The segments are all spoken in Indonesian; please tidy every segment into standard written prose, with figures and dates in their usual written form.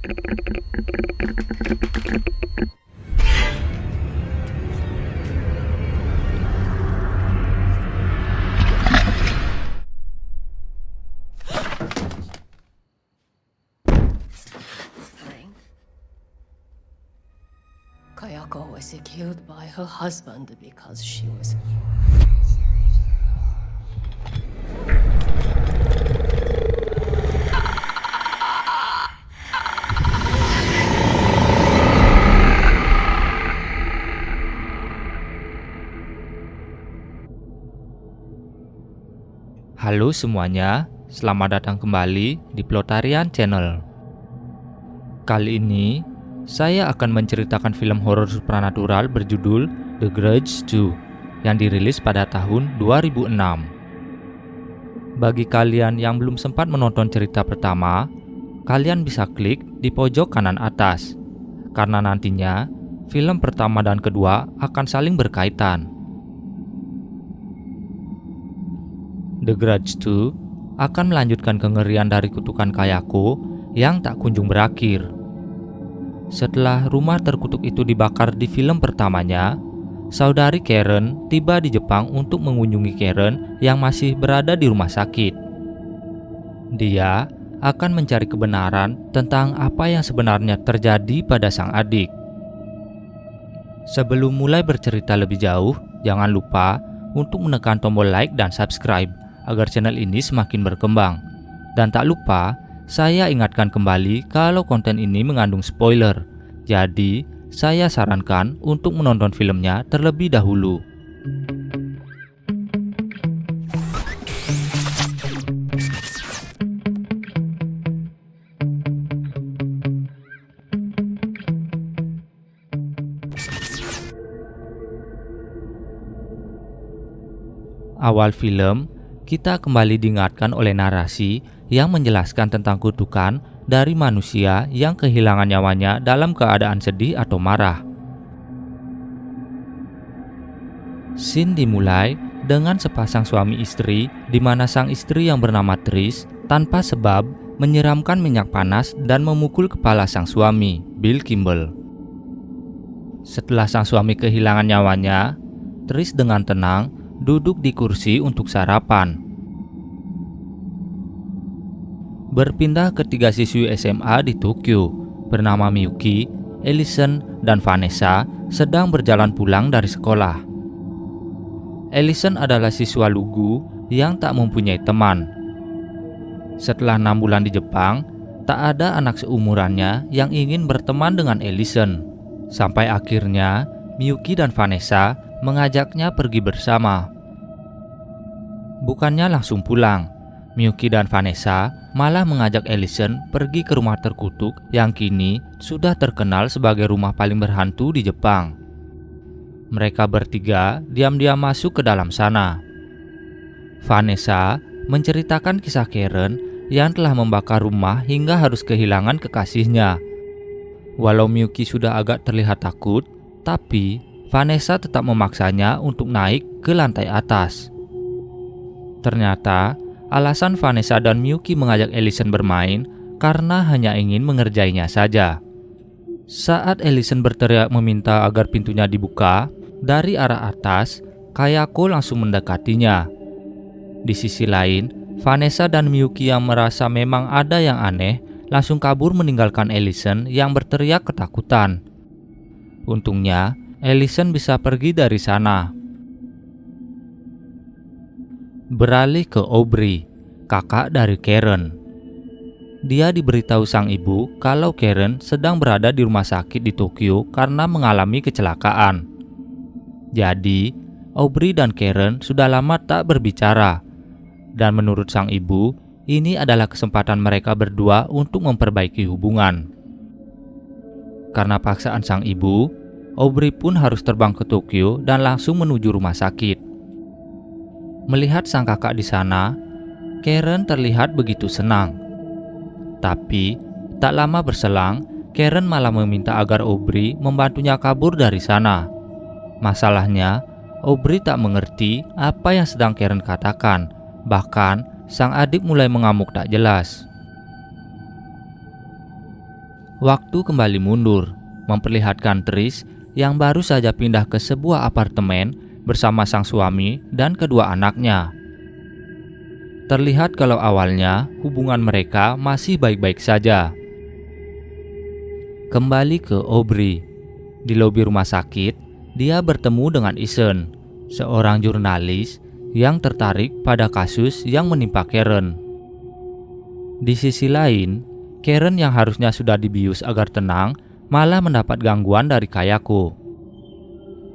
Kayako was killed by her husband because she was... Halo semuanya, selamat datang kembali di Plotarian Channel. Kali ini, saya akan menceritakan film horor supranatural berjudul The Grudge 2 yang dirilis pada tahun 2006. Bagi kalian yang belum sempat menonton cerita pertama, kalian bisa klik di pojok kanan atas, karena nantinya film pertama dan kedua akan saling berkaitan. The Grudge 2 akan melanjutkan kengerian dari kutukan Kayako yang tak kunjung berakhir. Setelah rumah terkutuk itu dibakar di film pertamanya, saudari Karen tiba di Jepang untuk mengunjungi Karen yang masih berada di rumah sakit. Dia akan mencari kebenaran tentang apa yang sebenarnya terjadi pada sang adik. Sebelum mulai bercerita lebih jauh, jangan lupa untuk menekan tombol like dan subscribe agar channel ini semakin berkembang. Dan tak lupa, saya ingatkan kembali kalau konten ini mengandung spoiler. Jadi, saya sarankan untuk menonton filmnya terlebih dahulu. Awal film, kita kembali diingatkan oleh narasi yang menjelaskan tentang kutukan dari manusia yang kehilangan nyawanya dalam keadaan sedih atau marah. Scene dimulai dengan sepasang suami istri di mana sang istri yang bernama Trish tanpa sebab menyiramkan minyak panas dan memukul kepala sang suami, Bill Kimball. Setelah sang suami kehilangan nyawanya, Trish dengan tenang duduk di kursi untuk sarapan. Berpindah ke 3 siswi SMA di Tokyo bernama Miyuki, Ellison, dan Vanessa sedang berjalan pulang dari sekolah. Ellison adalah siswa lugu yang tak mempunyai teman. Setelah 6 bulan di Jepang, tak ada anak seumurannya yang ingin berteman dengan Ellison. Sampai akhirnya Miyuki dan Vanessa mengajaknya pergi bersama. Bukannya langsung pulang, Miyuki dan Vanessa malah mengajak Ellison pergi ke rumah terkutuk yang kini sudah terkenal sebagai rumah paling berhantu di Jepang. Mereka bertiga diam-diam masuk ke dalam sana. Vanessa menceritakan kisah Karen yang telah membakar rumah hingga harus kehilangan kekasihnya. Walau Miyuki sudah agak terlihat takut, tapi Vanessa tetap memaksanya untuk naik ke lantai atas. Ternyata, alasan Vanessa dan Miyuki mengajak Ellison bermain karena hanya ingin mengerjainya saja. Saat Ellison berteriak meminta agar pintunya dibuka, dari arah atas, Kayako langsung mendekatinya. Di sisi lain, Vanessa dan Miyuki yang merasa memang ada yang aneh, langsung kabur meninggalkan Ellison yang berteriak ketakutan. Untungnya, Ellison bisa pergi dari sana. Beralih ke Aubrey, kakak dari Karen. Dia diberitahu sang ibu kalau Karen sedang berada di rumah sakit di Tokyo karena mengalami kecelakaan. Jadi, Aubrey dan Karen sudah lama tak berbicara. Dan menurut sang ibu, ini adalah kesempatan mereka berdua untuk memperbaiki hubungan. Karena paksaan sang ibu, Aubrey pun harus terbang ke Tokyo dan langsung menuju rumah sakit. Melihat sang kakak di sana, Karen terlihat begitu senang. Tapi, tak lama berselang, Karen malah meminta agar Aubrey membantunya kabur dari sana. Masalahnya, Aubrey tak mengerti apa yang sedang Karen katakan. Bahkan, sang adik mulai mengamuk tak jelas. waktu kembali mundur, memperlihatkan Trish yang baru saja pindah ke sebuah apartemen bersama sang suami dan kedua anaknya. Terlihat kalau awalnya hubungan mereka masih baik-baik saja. Kembali ke Aubrey. Di lobi rumah sakit, dia bertemu dengan Ethan, seorang jurnalis yang tertarik pada kasus yang menimpa Karen. Di sisi lain, Karen yang harusnya sudah dibius agar tenang malah mendapat gangguan dari Kayako.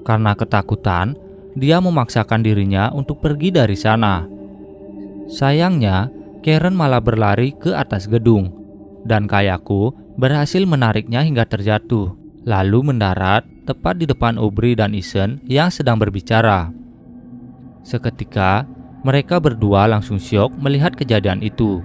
Karena ketakutan, dia memaksakan dirinya untuk pergi dari sana. Sayangnya, Karen malah berlari ke atas gedung, dan Kayako berhasil menariknya hingga terjatuh, lalu mendarat tepat di depan Aubrey dan Ethan yang sedang berbicara. Seketika, mereka berdua langsung syok melihat kejadian itu.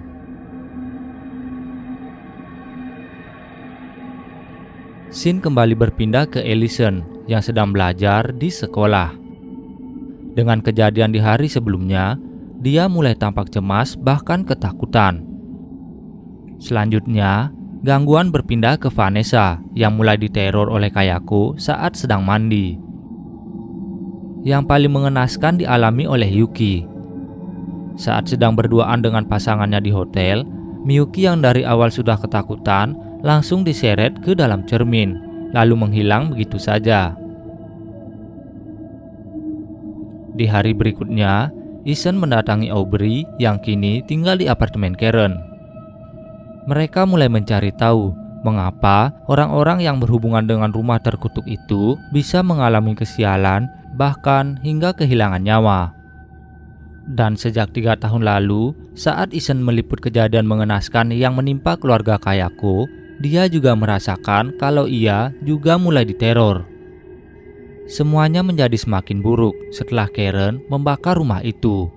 Scene kembali berpindah ke Ellison yang sedang belajar di sekolah. Dengan kejadian di hari sebelumnya, dia mulai tampak cemas bahkan ketakutan. Selanjutnya, gangguan berpindah ke Vanessa yang mulai diteror oleh Kayako saat sedang mandi. Yang paling mengenaskan dialami oleh Yuki. Saat sedang berduaan dengan pasangannya di hotel, Miyuki yang dari awal sudah ketakutan langsung diseret ke dalam cermin, lalu menghilang begitu saja. Di hari berikutnya, Ethan mendatangi Aubrey yang kini tinggal di apartemen Karen. Mereka mulai mencari tahu mengapa orang-orang yang berhubungan dengan rumah terkutuk itu bisa mengalami kesialan bahkan hingga kehilangan nyawa. Dan sejak 3 tahun lalu, saat Ethan meliput kejadian mengenaskan yang menimpa keluarga Kayako, dia juga merasakan kalau ia juga mulai diteror. Semuanya menjadi semakin buruk setelah Karen membakar rumah itu.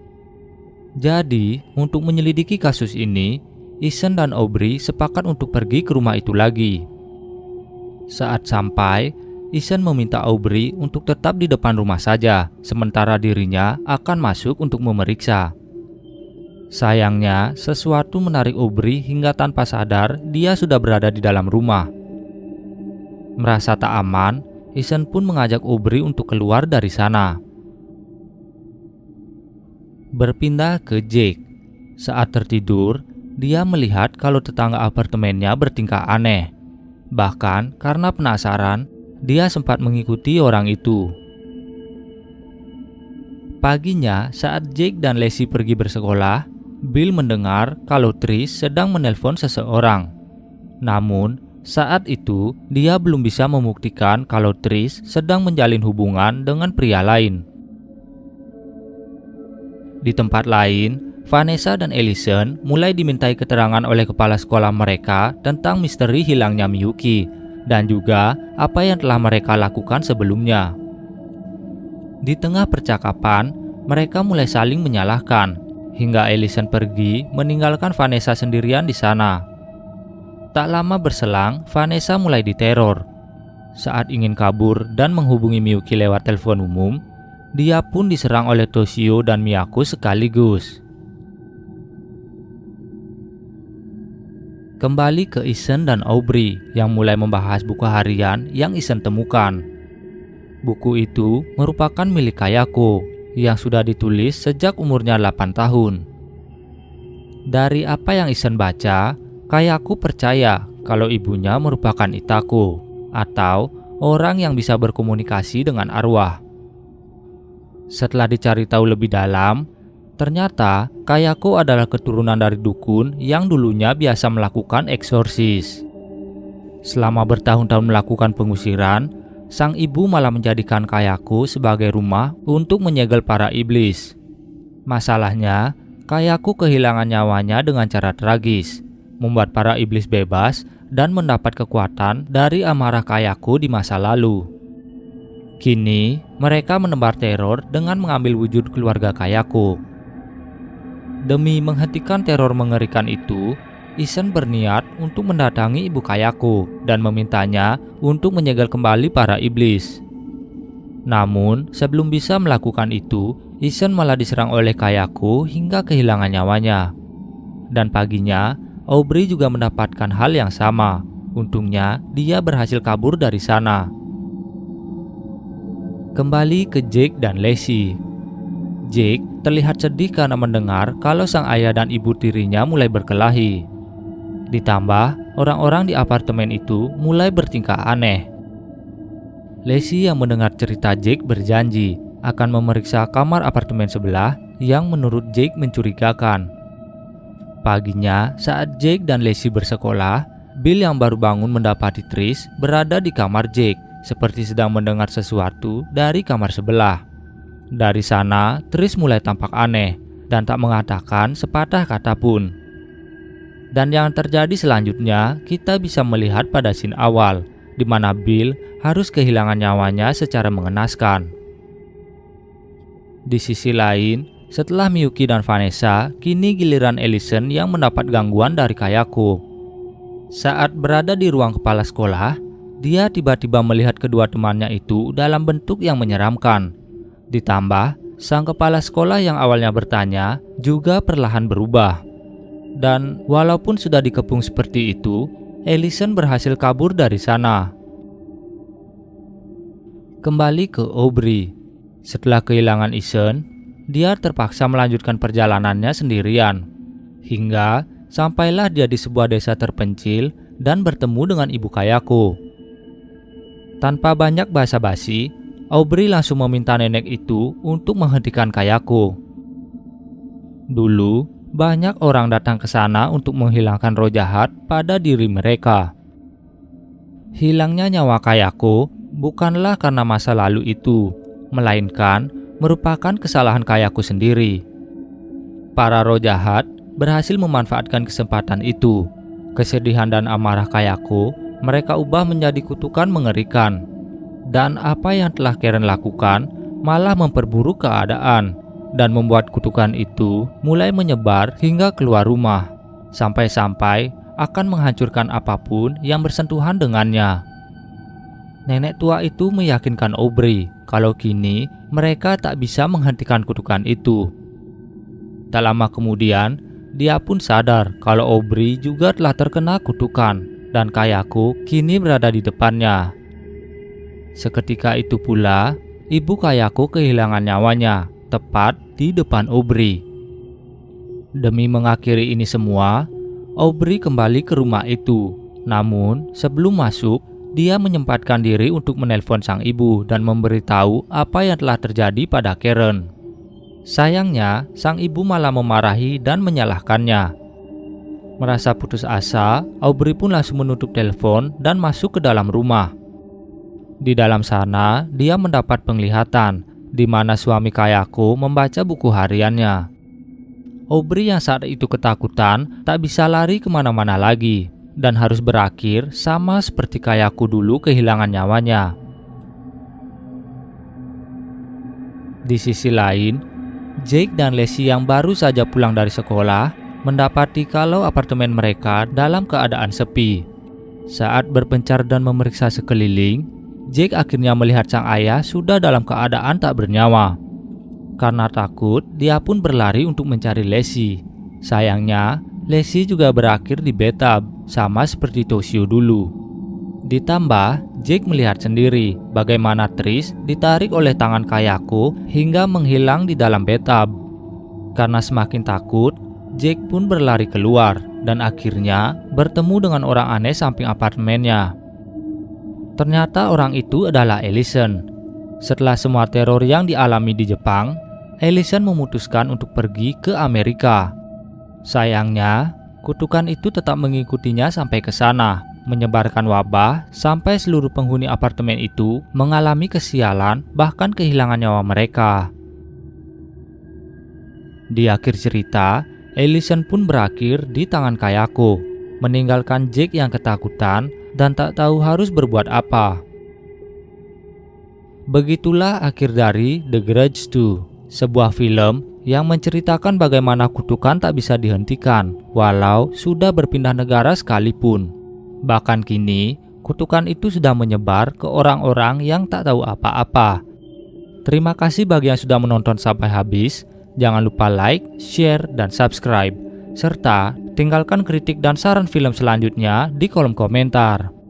Jadi, untuk menyelidiki kasus ini, Ethan dan Aubrey sepakat untuk pergi ke rumah itu lagi. Saat sampai, Ethan meminta Aubrey untuk tetap di depan rumah saja, sementara dirinya akan masuk untuk memeriksa. Sayangnya, sesuatu menarik Aubrey hingga tanpa sadar dia sudah berada di dalam rumah. Merasa tak aman, Ethan pun mengajak Aubrey untuk keluar dari sana. Berpindah ke Jake. Saat tertidur, dia melihat kalau tetangga apartemennya bertingkah aneh. Bahkan karena penasaran, dia sempat mengikuti orang itu. Paginya, saat Jake dan Lacey pergi bersekolah, Bill mendengar kalau Trish sedang menelpon seseorang. Namun, saat itu dia belum bisa membuktikan kalau Trish sedang menjalin hubungan dengan pria lain. Di tempat lain, Vanessa dan Ellison mulai dimintai keterangan oleh kepala sekolah mereka tentang misteri hilangnya Miyuki dan juga apa yang telah mereka lakukan sebelumnya. Di tengah percakapan, mereka mulai saling menyalahkan hingga Ellison pergi meninggalkan Vanessa sendirian di sana. Tak lama berselang, Vanessa mulai diteror. Saat ingin kabur dan menghubungi Miyuki lewat telepon umum, dia pun diserang oleh Toshio dan Miyako sekaligus. Kembali ke Ethan dan Aubrey yang mulai membahas buku harian yang Ethan temukan. Buku itu merupakan milik Kayako yang sudah ditulis sejak umurnya 8 tahun. Dari apa yang Ethan baca, Kayako percaya kalau ibunya merupakan Itako atau orang yang bisa berkomunikasi dengan arwah. Setelah dicari tahu lebih dalam, ternyata Kayako adalah keturunan dari dukun yang dulunya biasa melakukan eksorsis. Selama bertahun-tahun melakukan pengusiran, sang ibu malah menjadikan Kayako sebagai rumah untuk menyegel para iblis. Masalahnya, Kayako kehilangan nyawanya dengan cara tragis, membuat para iblis bebas dan mendapat kekuatan dari amarah Kayako di masa lalu. Kini, mereka menebar teror dengan mengambil wujud keluarga Kayako. Demi menghentikan teror mengerikan itu, Ethan berniat untuk mendatangi ibu Kayako dan memintanya untuk menyegel kembali para iblis. Namun, sebelum bisa melakukan itu, Ethan malah diserang oleh Kayako hingga kehilangan nyawanya. Dan paginya, Aubrey juga mendapatkan hal yang sama, Untungnya, dia berhasil kabur dari sana. Kembali ke Jake dan Lacey. Jake terlihat sedih karena mendengar kalau sang ayah dan ibu tirinya mulai berkelahi. Ditambah, orang-orang di apartemen itu mulai bertingkah aneh. Lacey yang mendengar cerita Jake berjanji akan memeriksa kamar apartemen sebelah yang menurut Jake mencurigakan. Paginya, saat Jake dan Lacey bersekolah, Bill yang baru bangun mendapati Trish berada di kamar Jake seperti sedang mendengar sesuatu dari kamar sebelah. Dari sana, Trish mulai tampak aneh dan tak mengatakan sepatah kata pun. Dan yang terjadi selanjutnya, kita bisa melihat pada scene awal, di mana Bill harus kehilangan nyawanya secara mengenaskan. Di sisi lain, setelah Miyuki dan Vanessa, kini giliran Allison yang mendapat gangguan dari Kayako. Saat berada di ruang kepala sekolah, dia tiba-tiba melihat kedua temannya itu dalam bentuk yang menyeramkan. Ditambah, sang kepala sekolah yang awalnya bertanya juga perlahan berubah. Dan walaupun sudah dikepung seperti itu, Allison berhasil kabur dari sana. Kembali ke Aubrey. Setelah kehilangan Ethan, dia terpaksa melanjutkan perjalanannya sendirian. Hingga sampailah dia di sebuah desa terpencil dan bertemu dengan ibu Kayako. Tanpa banyak basa-basi, Aubrey langsung meminta nenek itu untuk menghentikan Kayako. Dulu, banyak orang datang ke sana untuk menghilangkan roh jahat pada diri mereka. Hilangnya nyawa Kayako bukanlah karena masa lalu itu, melainkan merupakan kesalahan Kayako sendiri. Para roh jahat berhasil memanfaatkan kesempatan itu. Kesedihan dan amarah Kayako mereka ubah menjadi kutukan mengerikan. Dan apa yang telah Karen lakukan malah memperburuk keadaan dan membuat kutukan itu mulai menyebar hingga keluar rumah, sampai-sampai akan menghancurkan apapun yang bersentuhan dengannya. Nenek tua itu meyakinkan Aubrey kalau kini mereka tak bisa menghentikan kutukan itu. Tak lama kemudian, dia pun sadar kalau Aubrey juga telah terkena kutukan dan Kayako kini berada di depannya. Seketika itu pula, ibu Kayako kehilangan nyawanya, tepat di depan Aubrey. Demi mengakhiri ini semua, Aubrey kembali ke rumah itu. Namun, sebelum masuk, dia menyempatkan diri untuk menelpon sang ibu dan memberitahu apa yang telah terjadi pada Karen. Sayangnya, sang ibu malah memarahi dan menyalahkannya. Merasa putus asa, Aubrey pun langsung menutup telepon dan masuk ke dalam rumah. Di dalam sana, dia mendapat penglihatan di mana suami Kayako membaca buku hariannya. Aubrey yang saat itu ketakutan tak bisa lari kemana-mana lagi dan harus berakhir sama seperti Kayako dulu kehilangan nyawanya. Di sisi lain, Jake dan Lacey yang baru saja pulang dari sekolah mendapati kalau apartemen mereka dalam keadaan sepi. Saat berpencar dan memeriksa sekeliling, Jake akhirnya melihat sang ayah sudah dalam keadaan tak bernyawa. Karena takut, dia pun berlari untuk mencari Lacey. Sayangnya, Lacey juga berakhir di bathtub, sama seperti Toshio dulu. Ditambah, Jake melihat sendiri bagaimana Trish ditarik oleh tangan Kayako hingga menghilang di dalam bathtub. Karena semakin takut, Jake pun berlari keluar dan akhirnya bertemu dengan orang aneh samping apartemennya. Ternyata orang itu adalah Allison. Setelah semua teror yang dialami di Jepang, Allison memutuskan untuk pergi ke Amerika. Sayangnya, kutukan itu tetap mengikutinya sampai ke sana, menyebarkan wabah sampai seluruh penghuni apartemen itu mengalami kesialan bahkan kehilangan nyawa mereka. Di akhir cerita, Allison pun berakhir di tangan Kayako, meninggalkan Jake yang ketakutan dan tak tahu harus berbuat apa. Begitulah akhir dari The Grudge 2, sebuah film yang menceritakan bagaimana kutukan tak bisa dihentikan walau sudah berpindah negara sekalipun. Bahkan kini, kutukan itu sudah menyebar ke orang-orang yang tak tahu apa-apa. Terima kasih bagi yang sudah menonton sampai habis. Jangan lupa like, share, dan subscribe. Serta Tinggalkan kritik dan saran film selanjutnya di kolom komentar.